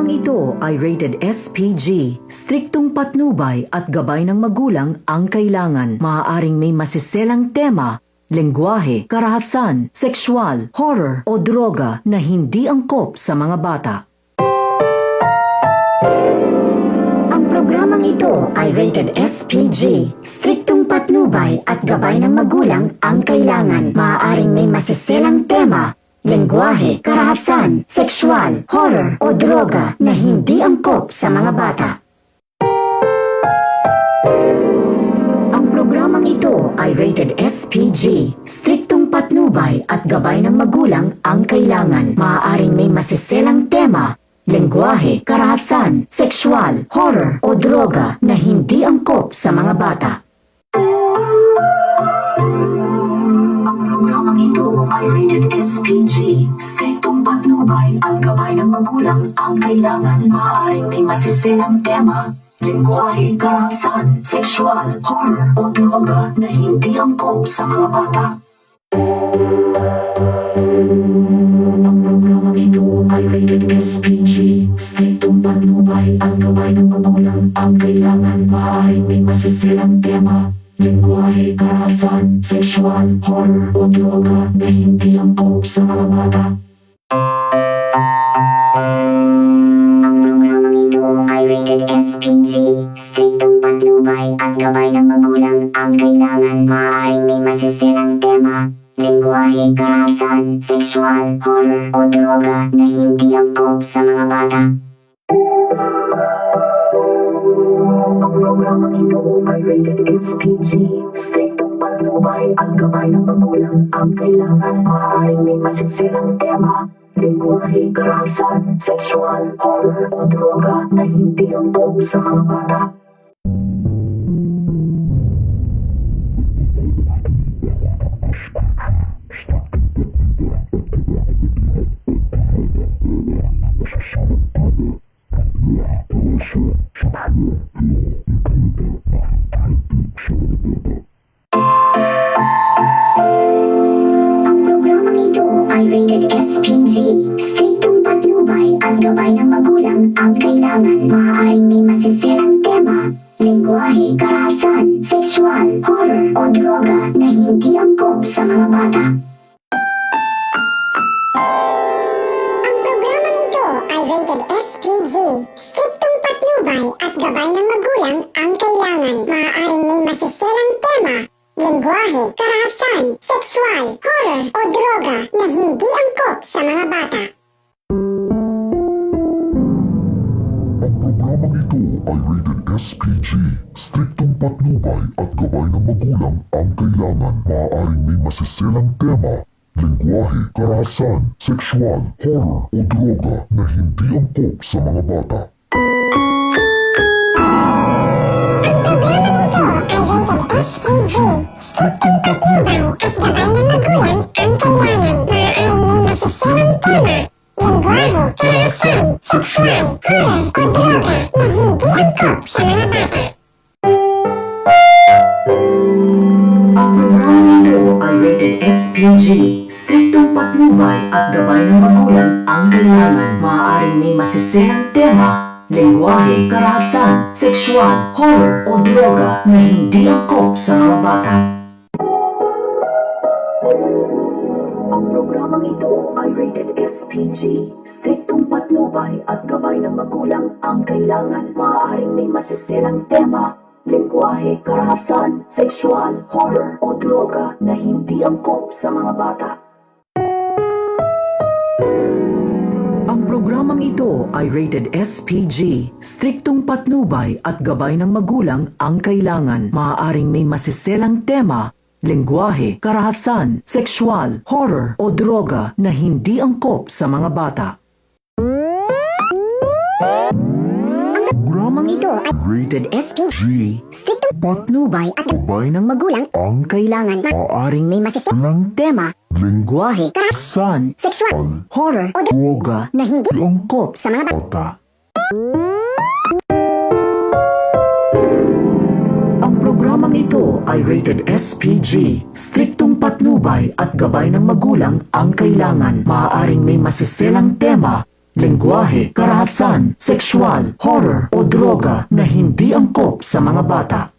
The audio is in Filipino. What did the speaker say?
Programang ito ay rated SPG. Striktong patnubay at gabay ng magulang ang kailangan. Maaaring may masiselang tema, lengguwahe, karahasan, sexual, horror o droga na hindi angkop sa mga bata. Ang programang ito ay rated SPG. Striktong patnubay at gabay ng magulang ang kailangan. Maaaring may masiselang tema, lengguwahe, karahasan, sexual, horror o droga na hindi angkop sa mga bata. Ang programang ito ay rated SPG. Striktong patnubay at gabay ng magulang ang kailangan. Maaaring may masiselang tema, lengguwahe, karahasan, sexual, horror o droga na hindi angkop sa mga bata. Ang programang ito ay rated SPG. Striktong patnubay at gabay ng magulang ang kailangan. Maaaring may masiselang tema, lengguwahe, karahasan, sexual, horror o droga na hindi angkop sa mga bata. Ang programang ito ay rated SPG. Striktong patnubay at gabay ng magulang ang kailangan. Maaaring may masiselang tema, lengguwahe, karahasan, sexual, horror o droga na hindi angkop sa mga bata. Ang programang ito ay rated SPG. Striktong patnubay at gabay ng magulang ang kailangan. Maaaring may masiselang tema, lengguwahe, karahasan, sexual, horror o droga na hindi angkop sa mga bata. Ang programang ito ay rated SPG. Striktong patnubay at gabay ng magulang ang kailangan. Maaaring may masiselang tema, lengguwahe, karahasan, sexual, horror o droga na hindi angkop sa mga bata. Ang programang ito ay rated SPG. Striktong patnubay at gabay ng magulang ang kailangan. Maaaring may masiselang tema, lengguwahe, karahasan, sexual, horror o droga na hindi angkop sa mga bata. Ang programang ito ay rated SPG. Striktong patnubay at gabay ng magulang ang kailangan. Maaaring may masiselang tema, lengguwahe, karahasan, sexual, horror o droga na hindi angkop sa mga bata. Ang programang ito ay rated SPG. Striktong patnubay at gabay ng magulang ang kailangan. Maaaring may masiselang tema, lengguwahe, karahasan, sexual, horror o droga na hindi angkop sa mga bata. Ang programang ito ay rated SPG. Striktong patnubay at gabay ng magulang ang kailangan. Maaaring may masiselang tema, lengguwahe, karahasan, sexual, horror o droga na hindi angkop sa mga bata. Ang programang ito ay rated SPG. Striktong patnubay at gabay ng magulang ang kailangan. Maaaring may masiselang tema, lengguwahe, karahasan, sexual, horror o droga na hindi angkop sa mga bata. Ang programang ito ay rated SPG. Striktong patnubay at gabay ng magulang ang kailangan. Maaaring may masiselang tema, lengguwahe, karahasan, sexual, horror o droga na hindi angkop sa mga bata. Ang programang ito ay rated SPG. Striktong patnubay at gabay ng magulang ang kailangan. Maaaring may masiselang tema, lengguwahe, karahasan, sexual, horror o droga na hindi angkop sa mga bata. Ang programang ito ay Rated SPG. Striktong Patnubay at gabay ng magulang ang kailangan. maaaring may Masiselang tema, lengguwahe, lengguwahe, karahasan, sexual, horror o droga na hindi angkop sa mga bata. bata. Ang programang ito ay rated SPG. Striktong patnubay at gabay ng magulang ang kailangan. Maaaring may masiselang tema, lengguwahe, karahasan, sexual, horror o droga na hindi angkop sa mga bata.